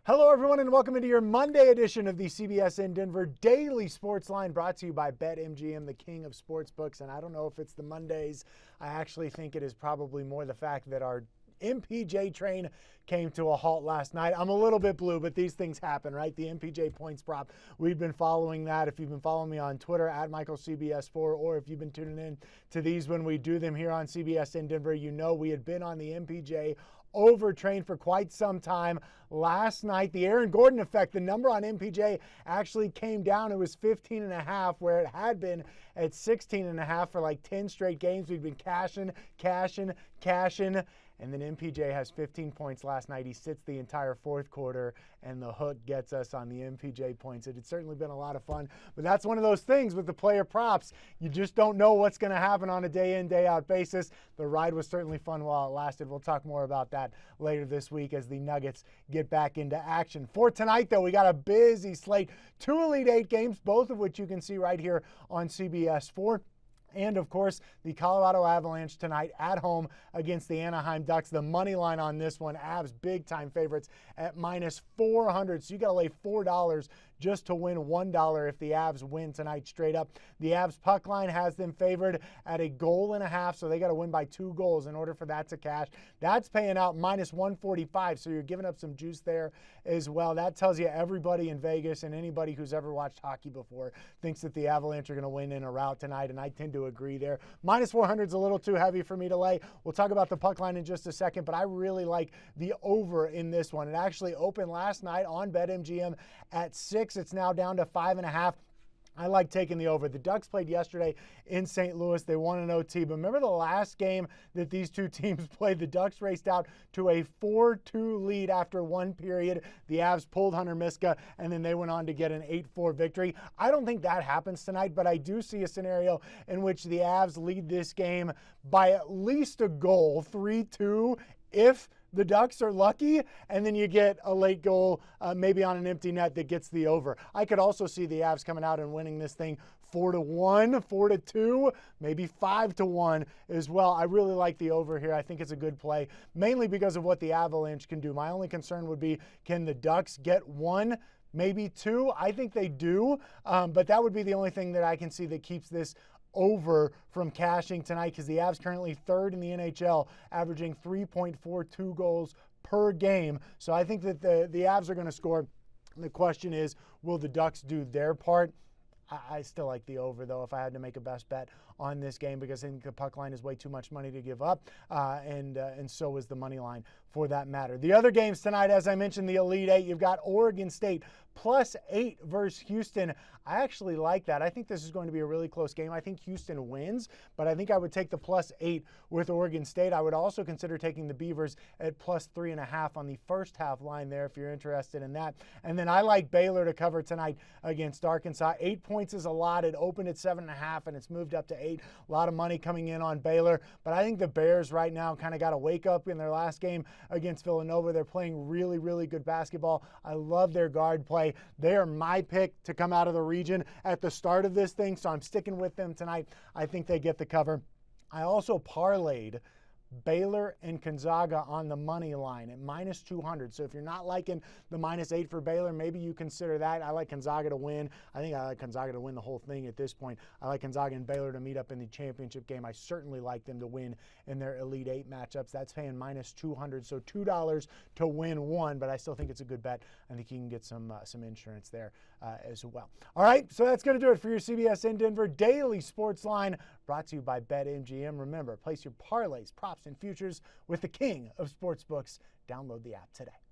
Hello, everyone, and welcome into your Monday edition of the CBSN Denver Daily Sports Line, brought to you by BetMGM, the king of sportsbooks. And I don't know if it's the Mondays. I actually think it is probably more the fact that our MPJ train came to a halt last night. I'm a little bit blue, but these things happen, right? The MPJ points prop, we've been following that. If you've been following me on Twitter, @MichaelCBS4, or if you've been tuning in to these when we do them here on CBSN Denver, you know we had been on the MPJ overtrained for quite some time. Last night, the Aaron Gordon effect, the number on MPJ actually came down. It was 15.5, where it had been at 16.5 for like 10 straight games. We'd been cashing. And then MPJ has 15 points last night. He sits the entire fourth quarter, and the hook gets us on the MPJ points. It had certainly been a lot of fun, but that's one of those things with the player props. You just don't know what's going to happen on a day-in, day-out basis. The ride was certainly fun while it lasted. We'll talk more about that later this week as the Nuggets get back into action. For tonight, though, we got a busy slate. 2 Elite Eight games, both of which you can see right here on CBS4. And, of course, the Colorado Avalanche tonight at home against the Anaheim Ducks. The money line on this one, Avs big-time favorites at -400. So you got to lay $4 just to win $1 if the Avs win tonight straight up. The Avs puck line has them favored at 1.5 goals, so they got to win by 2 goals in order for that to cash. That's paying out -145, so you're giving up some juice there as well. That tells you everybody in Vegas and anybody who's ever watched hockey before thinks that the Avalanche are going to win in a rout tonight, and I tend to agree there. -400 is a little too heavy for me to lay. We'll talk about the puck line in just a second, but I really like the over in this one. It actually opened last night on BetMGM at 6. It's now down to 5.5. I like taking the over. The Ducks played yesterday in St. Louis. They won an OT. But remember the last game that these two teams played? The Ducks raced out to a 4-2 lead after one period. The Avs pulled Hunter Miska, and then they went on to get an 8-4 victory. I don't think that happens tonight, but I do see a scenario in which the Avs lead this game by at least a goal, 3-2, if the Ducks are lucky, and then you get a late goal, maybe on an empty net, that gets the over. I could also see the Avs coming out and winning this thing 4-1, 4-2, maybe 5-1 as well. I really like the over here. I think it's a good play, mainly because of what the Avalanche can do. My only concern would be, can the Ducks get 1, maybe 2? I think they do, but that would be the only thing that I can see that keeps this over from cashing tonight, because the Avs currently 3rd in the NHL, averaging 3.42 goals per game. So I think that the Avs are going to score. The question is, will the Ducks do their part? I still like the over, though, if I had to make a best bet on this game, because I think the puck line is way too much money to give up, and so is the money line for that matter. The other games tonight, as I mentioned, the Elite Eight, you've got Oregon State +8 versus Houston. I actually like that. I think this is going to be a really close game. I think Houston wins, but I think I would take the +8 with Oregon State. I would also consider taking the Beavers at +3.5 on the first half line there if you're interested in that. And then I like Baylor to cover tonight against Arkansas. 8 points is a lot. It opened at 7.5 and it's moved up to 8. A lot of money coming in on Baylor, but I think the Bears right now kind of got to wake up in their last game against Villanova. They're playing really, really good basketball. I love their guard play. They are my pick to come out of the region at the start of this thing, so I'm sticking with them tonight. I think they get the cover. I also parlayed Baylor and Gonzaga on the money line at -200. So if you're not liking the -8 for Baylor, maybe you consider that. I like Gonzaga to win. I think I like Gonzaga to win the whole thing at this point. I like Gonzaga and Baylor to meet up in the championship game. I certainly like them to win in their Elite Eight matchups. That's paying -200, so $2 to win 1, but I still think it's a good bet. I think you can get some insurance there as well. All right, so that's going to do it for your CBSN Denver Daily Sports Line, brought to you by BetMGM. Remember, place your parlays, props, and futures with the king of sportsbooks. Download the app today.